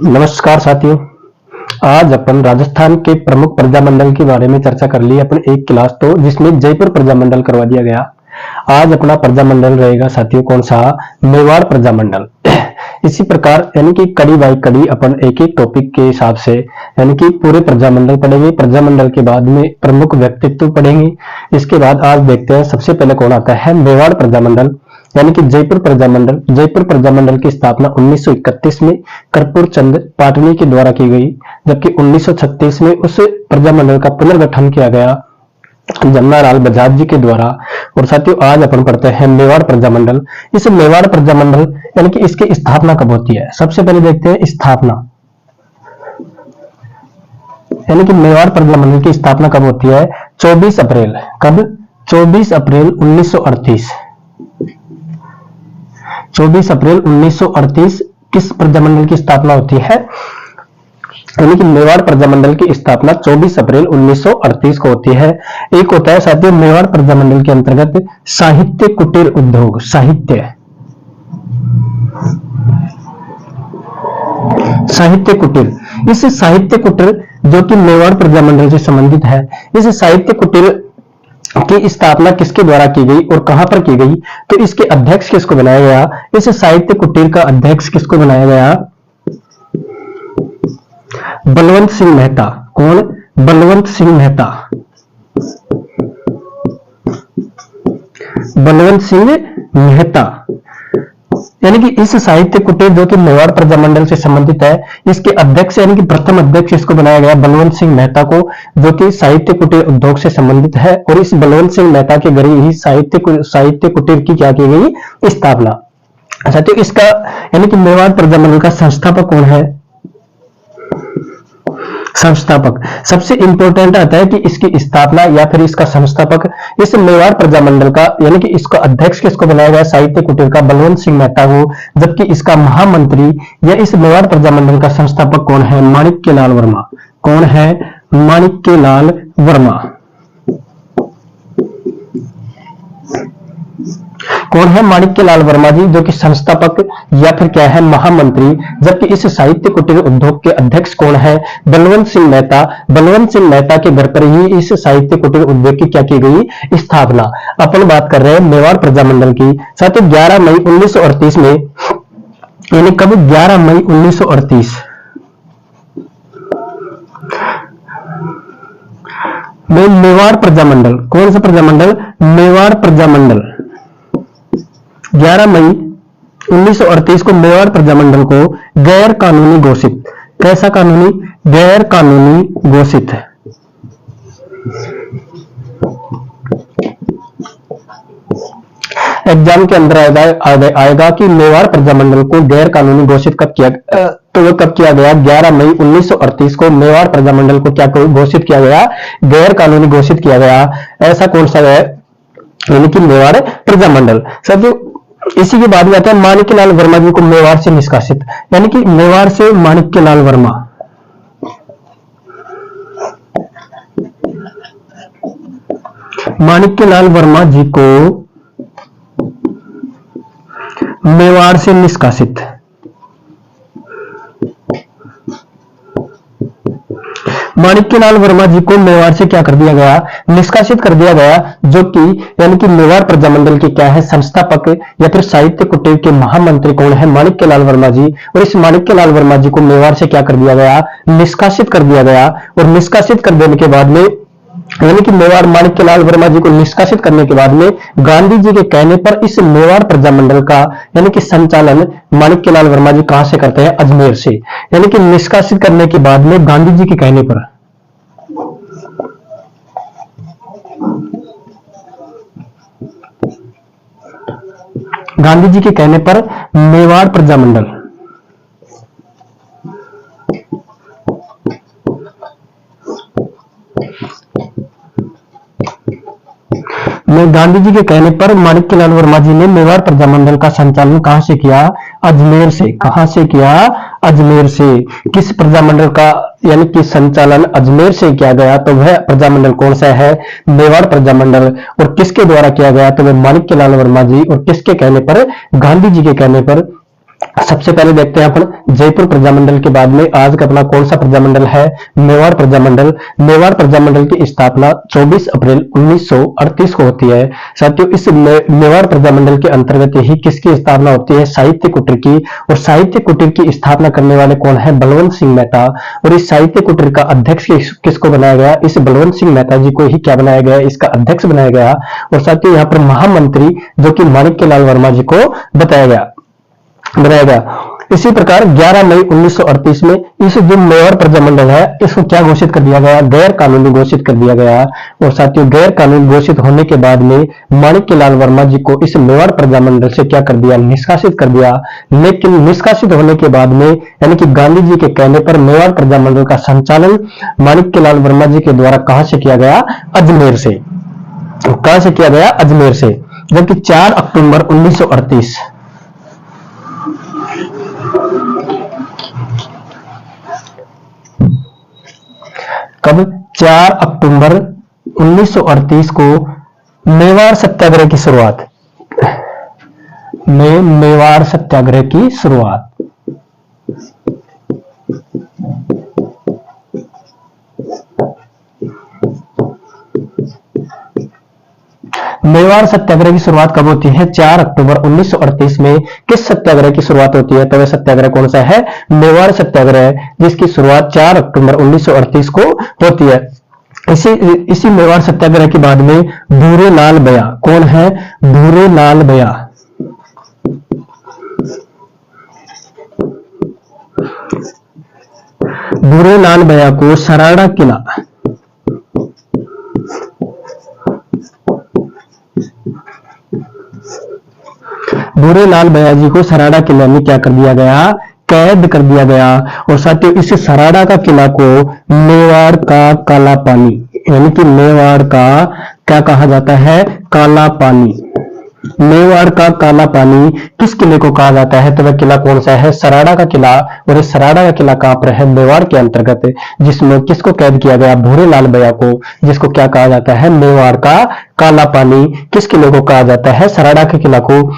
नमस्कार साथियों। आज अपन राजस्थान के प्रमुख प्रजामंडल के बारे में चर्चा कर ली अपन एक क्लास तो जिसमें जयपुर प्रजामंडल करवा दिया गया। आज अपना प्रजामंडल रहेगा साथियों कौन सा? मेवाड़ प्रजामंडल। इसी प्रकार यानी कि कड़ी बाई कड़ी अपन एक एक टॉपिक के हिसाब से यानी कि पूरे प्रजामंडल पढ़ेंगे। प्रजामंडल के बाद में प्रमुख व्यक्तित्व पढ़ेंगे। इसके बाद आज देखते हैं सबसे पहले कौन आता है? मेवाड़ प्रजामंडल यानी कि जयपुर प्रजामंडल। जयपुर प्रजामंडल की स्थापना 1931 में कर्पूर चंद पाटनी के द्वारा की गई, जबकि 1936 में उस प्रजामंडल का पुनर्गठन किया गया जमनालाल बजाज जी के द्वारा। और साथियों आज अपन पढ़ते हैं मेवाड़ प्रजामंडल। इस मेवाड़ प्रजामंडल यानी कि इसकी स्थापना कब होती है? सबसे पहले देखते हैं स्थापना, यानी कि मेवाड़ प्रजामंडल की स्थापना कब होती है? 24 अप्रैल। कब? 24 अप्रैल 1938। 24 अप्रैल 1938 किस प्रजामंडल की स्थापना होती है? यानी कि मेवाड़ प्रजामंडल की स्थापना 24 अप्रैल 1938 को होती है। एक होता है साथियों मेवाड़ प्रजामंडल के अंतर्गत साहित्य कुटीर उद्योग। साहित्य कुटीर, इस साहित्य कुटीर जो कि मेवाड़ प्रजामंडल से संबंधित है, इस साहित्य कुटीर की स्थापना किसके द्वारा की गई और कहां पर की गई? तो इसके अध्यक्ष किसको बनाया गया? इस साहित्य कुटीर का अध्यक्ष किसको बनाया गया? बलवंत सिंह मेहता। कौन? बलवंत सिंह मेहता। बलवंत सिंह मेहता यानी कि इस साहित्य कुटीर जो कि मेवाड़ प्रजामंडल से संबंधित है, इसके अध्यक्ष यानी कि प्रथम अध्यक्ष इसको बनाया गया बलवंत सिंह मेहता को, जो कि साहित्य कुटीर उद्योग से संबंधित है। और इस बलवंत सिंह मेहता के घर ही साहित्य कुटीर की क्या की गई? स्थापना। अच्छा, तो इसका यानी कि मेवाड़ प्रजामंडल का संस्थापक कौन है? संस्थापक सबसे इंपॉर्टेंट आता है कि इसकी स्थापना या फिर इसका संस्थापक इस मेवाड़ प्रजामंडल का यानी कि इसका अध्यक्ष किसको बनाया गया? साहित्य कुटीर का बलवंत सिंह मेहता को, जबकि इसका महामंत्री या इस मेवाड़ प्रजामंडल का संस्थापक कौन है? माणिक्यलाल वर्मा। कौन है? माणिक्यलाल वर्मा। कौन है? माणिक्यलाल वर्मा जी, जो कि संस्थापक या फिर क्या है? महामंत्री। जबकि इस साहित्य कुटीर उद्योग के अध्यक्ष कौन है? बलवंत सिंह मेहता। बलवंत सिंह मेहता के घर पर ही इस साहित्य कुटीर उद्योग की क्या की गई? स्थापना। अपन बात कर रहे हैं मेवाड़ प्रजामंडल की। साथियों 11 मई 1938 में, यानी कब? 11 मई 1938 में मेवाड़ प्रजामंडल, कौन सा प्रजामंडल? मेवाड़ प्रजामंडल। 11 मई 1938 को मेवाड़ प्रजामंडल को गैर कानूनी घोषित। कैसा कानूनी? गैर कानूनी घोषित। एग्जाम के अंदर आएगा कि मेवाड़ प्रजामंडल को गैर कानूनी घोषित कब किया? तो वो कब किया गया? 11 मई 1938 को मेवाड़ प्रजामंडल को क्या घोषित किया गया? गैर कानूनी घोषित किया गया। ऐसा कौन सा है? यानी कि मेवाड़ प्रजामंडल। सब इसी के बाद आता है माणिक्यलाल वर्मा जी को मेवाड़ से निष्कासित, यानी कि मेवाड़ से माणिक्यलाल वर्मा। माणिक्यलाल वर्मा जी को मेवाड़ से निष्कासित। माणिक्यलाल वर्मा जी को मेवाड़ से क्या कर दिया गया? निष्कासित कर दिया गया, जो कि यानी कि मेवाड़ प्रजामंडल के क्या है? संस्थापक या फिर साहित्य कुटीर के महामंत्री कौन है? माणिक्यलाल वर्मा जी। और इस माणिक्यलाल वर्मा जी को मेवाड़ से क्या कर दिया गया? निष्कासित कर दिया गया। और निष्कासित कर देने के बाद में यानी कि मेवाड़ माणिक्यलाल वर्मा जी को निष्कासित करने के बाद में गांधी जी के कहने पर इस मेवाड़ प्रजामंडल का यानी कि संचालन माणिक्यलाल वर्मा जी कहां से करते हैं? अजमेर से। यानी कि निष्कासित करने के बाद में गांधी जी के कहने पर, गांधी जी के कहने पर मेवाड़ प्रजामंडल में गांधी जी के कहने पर माणिक्यलाल वर्मा जी ने मेवाड़ प्रजामंडल का संचालन कहां से किया? अजमेर से। कहां से किया? अजमेर से। किस प्रजामंडल का यानी कि संचालन अजमेर से किया गया? तो वह प्रजामंडल कौन सा है? मेवाड़ प्रजामंडल। और किसके द्वारा किया गया? तो वह माणिक्यलाल वर्मा जी। और किसके कहने पर? गांधी जी के कहने पर सबसे पहले देखते हैं अपन जयपुर प्रजामंडल के बाद में आज का अपना कौन सा प्रजामंडल है, मेवाड़ प्रजामंडल। मेवाड़ प्रजामंडल की स्थापना 24 अप्रैल 1938 को होती है। साथियों इस मेवाड़ प्रजामंडल के अंतर्गत ही किसकी स्थापना होती है, साहित्य कुटीर की। और साहित्य कुटीर की स्थापना करने वाले कौन है, बलवंत सिंह मेहता। और इस साहित्य कुटीर का अध्यक्ष किसको बनाया गया, इस बलवंत सिंह मेहता जी को ही क्या बनाया गया, इसका अध्यक्ष बनाया गया। और साथियों यहाँ पर महामंत्री जो कि माणिक्यलाल वर्मा जी को बनाया गया। इसी प्रकार 11 मई 1938 में इस जो मेवाड़ प्रजामंडल है इसको क्या घोषित कर दिया गया, गैर कानूनी घोषित कर दिया गया। और साथियों गैर कानूनी घोषित होने के बाद में माणिक्यलाल वर्मा जी को इस मेवाड़ प्रजामंडल से क्या कर दिया, निष्कासित कर दिया। लेकिन निष्कासित होने के बाद में यानी कि गांधी जी के कहने पर मेवाड़ प्रजामंडल का संचालन माणिक्यलाल वर्मा जी के द्वारा कहां से किया गया, अजमेर से। कहां से किया गया, अजमेर से। जबकि 4 अक्टूबर 1938 कब, 4 अक्टूबर 1938 को मेवाड़ सत्याग्रह की शुरुआत मेवाड़ सत्याग्रह की शुरुआत। मेवाड़ सत्याग्रह की शुरुआत कब होती है, 4 अक्टूबर 1938 में। किस सत्याग्रह की शुरुआत होती है, तो वह सत्याग्रह कौन सा है, मेवाड़ सत्याग्रह, जिसकी शुरुआत 4 अक्टूबर 1938 को होती है। इसी मेवाड़ सत्याग्रह के बाद में भूरे लाल बया, कौन है, भूरे लाल बया। भूरे लाल बया को सराड़ा किला, भूरे लाल बया जी को सराड़ा किला में क्या कर दिया गया, कैद कर दिया गया। और साथियों इस सराड़ा का किला को मेवाड़ का काला पानी, यानी कि मेवाड़ का क्या कहा जाता है, काला पानी। मेवाड़ का काला पानी किस किले को कहा जाता है, तो वह किला कौन सा है, सराड़ा का किला। और इस सराड़ा का किला कहां पर है, मेवाड़ के अंतर्गत, जिसमें किसको कैद किया गया, भूरे लाल बया को, जिसको क्या कहा जाता है, मेवाड़ का काला पानी। किस किले को कहा जाता है, सराड़ा के किला को।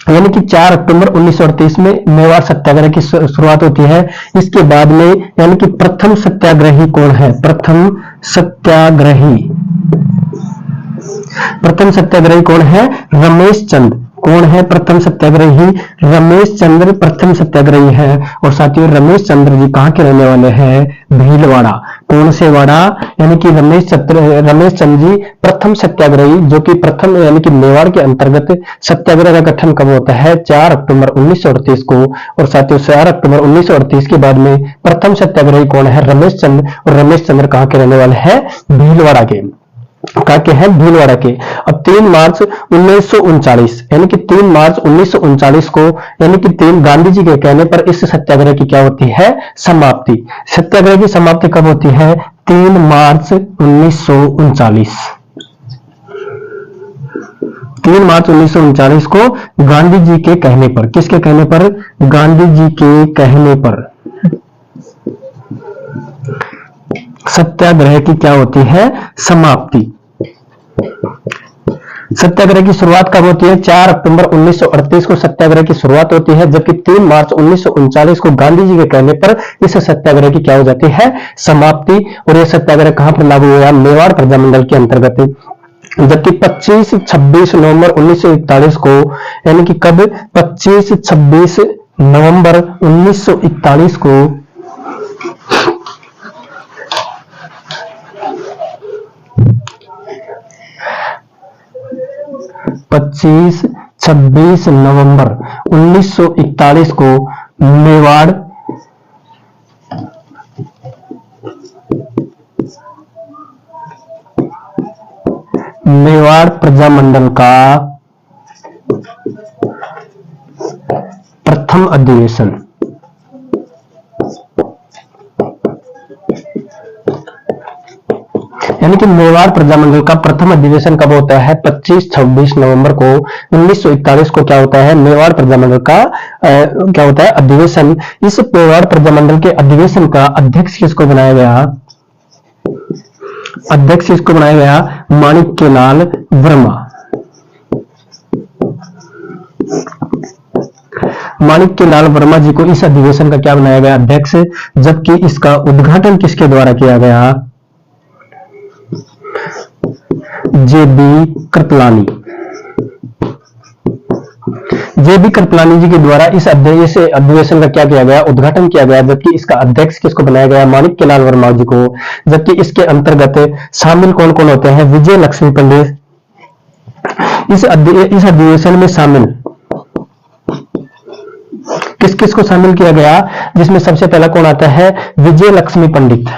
यानी कि 4 अक्टूबर 1938 में मेवाड़ सत्याग्रह की शुरुआत होती है। इसके बाद में यानी कि प्रथम सत्याग्रही कौन है, प्रथम सत्याग्रही कौन है, रमेश चंद्र। कौन है प्रथम सत्याग्रही, रमेश चंद्र प्रथम सत्याग्रही है। और साथियों रमेश चंद्र जी कहां के रहने वाले हैं, भीलवाड़ा। कौन से वाड़ा, यानी कि रमेश चंद्र जी प्रथम सत्याग्रही, जो कि प्रथम यानी कि मेवाड़ के अंतर्गत सत्याग्रह का गठन कब होता है, 4 अक्टूबर 1938 को। और साथियों 4 अक्टूबर 1938 के बाद में प्रथम सत्याग्रही कौन है, रमेश चंद्र। और रमेश चंद्र कहां के रहने वाले हैं, भीलवाड़ा के, कहा के हैं, भीलवाड़ा के। अब 3 मार्च 1939 यानी कि 3 मार्च 1939 को यानी कि 3 गांधी जी के कहने पर इस सत्याग्रह की क्या होती है, समाप्ति। सत्याग्रह की समाप्ति कब होती है, 3 मार्च 1939। 3 मार्च 1939 को गांधी जी के कहने पर, किसके कहने पर, गांधी जी के कहने पर सत्याग्रह की क्या होती है, समाप्ति। सत्याग्रह की शुरुआत कब होती है, 4 अक्टूबर 1938 को सत्याग्रह की शुरुआत होती है। जबकि 3 मार्च 1939 को गांधी जी के कहने पर इस सत्याग्रह की क्या हो जाती है, समाप्ति। और यह सत्याग्रह कहां पर लागू हुआ, मेवाड़ प्रजामंडल के अंतर्गत। जबकि 25-26 नवंबर 1941 को यानी कि कब, 25-26 नवंबर 1941 को 25-26 नवंबर 1941 को मेवाड़ प्रजामंडल का प्रथम अधिवेशन, यानी कि मेवाड़ प्रजामंडल का प्रथम अधिवेशन कब होता है, 25-26 नवंबर को 1941 को क्या होता है, मेवाड़ प्रजामंडल का क्या होता है, अधिवेशन। इस मेवाड़ प्रजामंडल के अधिवेशन का अध्यक्ष किसको बनाया गया, अध्यक्ष किसको बनाया गया, माणिक्यलाल वर्मा। माणिक्य लाल वर्मा जी को इस अधिवेशन का क्या बनाया गया? अध्यक्ष, जबकि इसका उद्घाटन किसके द्वारा किया गया? जेबी कृपलानी। जेबी कृपलानी जी के द्वारा इस अधिवेशन का क्या किया गया? उद्घाटन किया गया, जबकि इसका अध्यक्ष किसको बनाया गया? माणिक्य लाल वर्मा जी को। जबकि इसके अंतर्गत शामिल कौन कौन होते हैं? विजय लक्ष्मी पंडित। इस अधिवेशन में शामिल किस किस को शामिल किया गया? जिसमें सबसे पहला कौन आता है? विजय लक्ष्मी पंडित।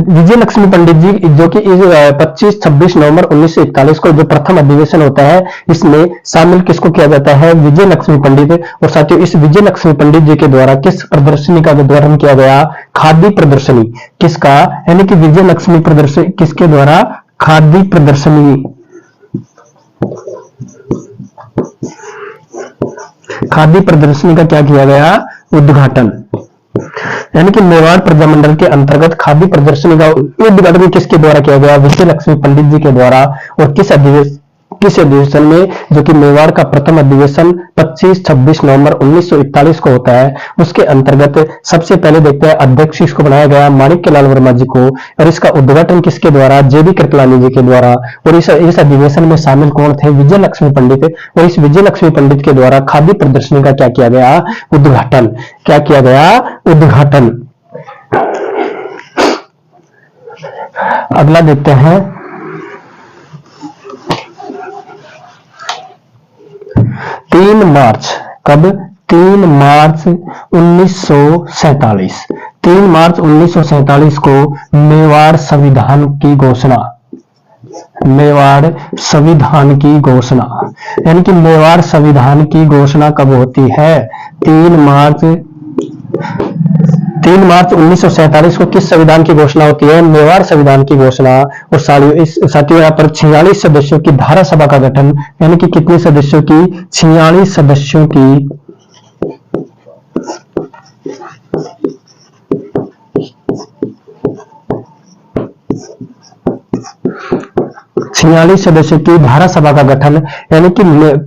विजय लक्ष्मी पंडित जी, जो कि 25-26 नवंबर 1941 को जो प्रथम अधिवेशन होता है, इसमें शामिल किसको किया जाता है? विजय लक्ष्मी पंडित। और साथियों, इस विजय लक्ष्मी पंडित जी के द्वारा किस प्रदर्शनी का उद्घाटन किया गया? खादी प्रदर्शनी। किसका? यानी कि विजय लक्ष्मी प्रदर्शनी किसके द्वारा? खादी प्रदर्शनी। खादी प्रदर्शनी का क्या किया गया? उद्घाटन। यानी कि मेवाड़ प्रजामंडल के अंतर्गत खादी प्रदर्शनी का उद्घाटन किसके द्वारा किया गया? विजय लक्ष्मी पंडित जी के द्वारा। और किस अधिवेशन में? जो कि मेवाड़ का प्रथम अधिवेशन 25-26 नवंबर 1941 को होता है, उसके अंतर्गत सबसे पहले देखते हैं अध्यक्ष इसको बनाया गया माणिक्य लाल वर्मा जी को, और इसका उद्घाटन किसके द्वारा? जेबी कृपलानी जी के द्वारा। और इस अधिवेशन में शामिल कौन थे? विजय लक्ष्मी पंडित। और इस विजय लक्ष्मी पंडित के द्वारा खादी प्रदर्शनी का क्या किया गया? उद्घाटन। क्या किया गया? उद्घाटन। अगला देखते हैं 3 मार्च। कब? 3 मार्च 1947। 3 मार्च 1947 को मेवाड़ संविधान की घोषणा। मेवाड़ संविधान की घोषणा। यानी कि मेवाड़ संविधान की घोषणा कब होती है? 3 मार्च 1947 को किस संविधान की घोषणा होती है? मेवाड़ संविधान की घोषणा। और साथियों यहाँ पर 46 सदस्यों की धारा सभा का गठन। यानी कि कितने सदस्यों की? 46 सदस्यों की 46 सदस्यों की धारा सभा का गठन। यानी कि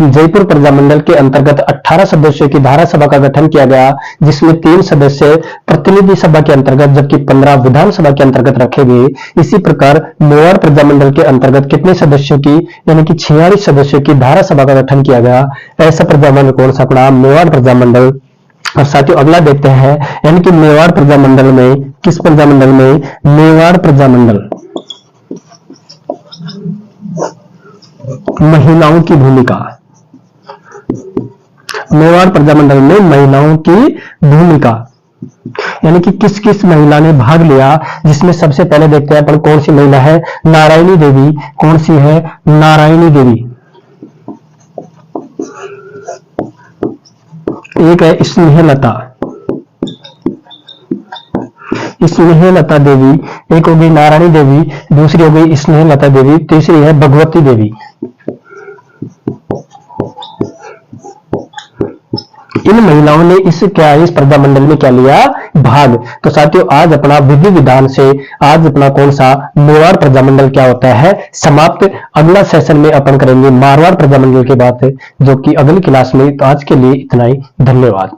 जयपुर प्रजामंडल के अंतर्गत 18 सदस्यों की धारा सभा का गठन किया गया, जिसमें 3 सदस्य प्रतिनिधि सभा के अंतर्गत जबकि 15 विधानसभा के अंतर्गत रखे गए। इसी प्रकार मेवाड़ प्रजामंडल के अंतर्गत कितने सदस्यों की? यानी कि 46 सदस्यों की धारा सभा का गठन किया गया। ऐसा प्रजामंडल कौन सा पड़ा? मेवाड़ प्रजामंडल। और साथियों अगला देखते हैं, यानी कि मेवाड़ प्रजामंडल में, किस प्रजामंडल में? मेवाड़ प्रजामंडल। महिलाओं की भूमिका। मेवाड़ प्रजामंडल में महिलाओं की भूमिका। यानी कि किस किस महिला ने भाग लिया? जिसमें सबसे पहले देखते हैं अपन कौन सी महिला है? नारायणी देवी। कौन सी है? नारायणी देवी। एक है स्नेहलता। स्नेहलता देवी। एक हो गई नारायणी देवी, दूसरी हो गई स्नेहलता देवी, तीसरी है भगवती देवी। इन महिलाओं ने इस प्रजामंडल में क्या लिया? भाग। तो साथियों आज अपना विधि विधान से आज अपना कौन सा मेवाड़ प्रजामंडल क्या होता है? समाप्त। अगला सेशन में अपन करेंगे मारवाड़ प्रजामंडल की बात, जो कि अगली क्लास में। तो आज के लिए इतना ही। धन्यवाद।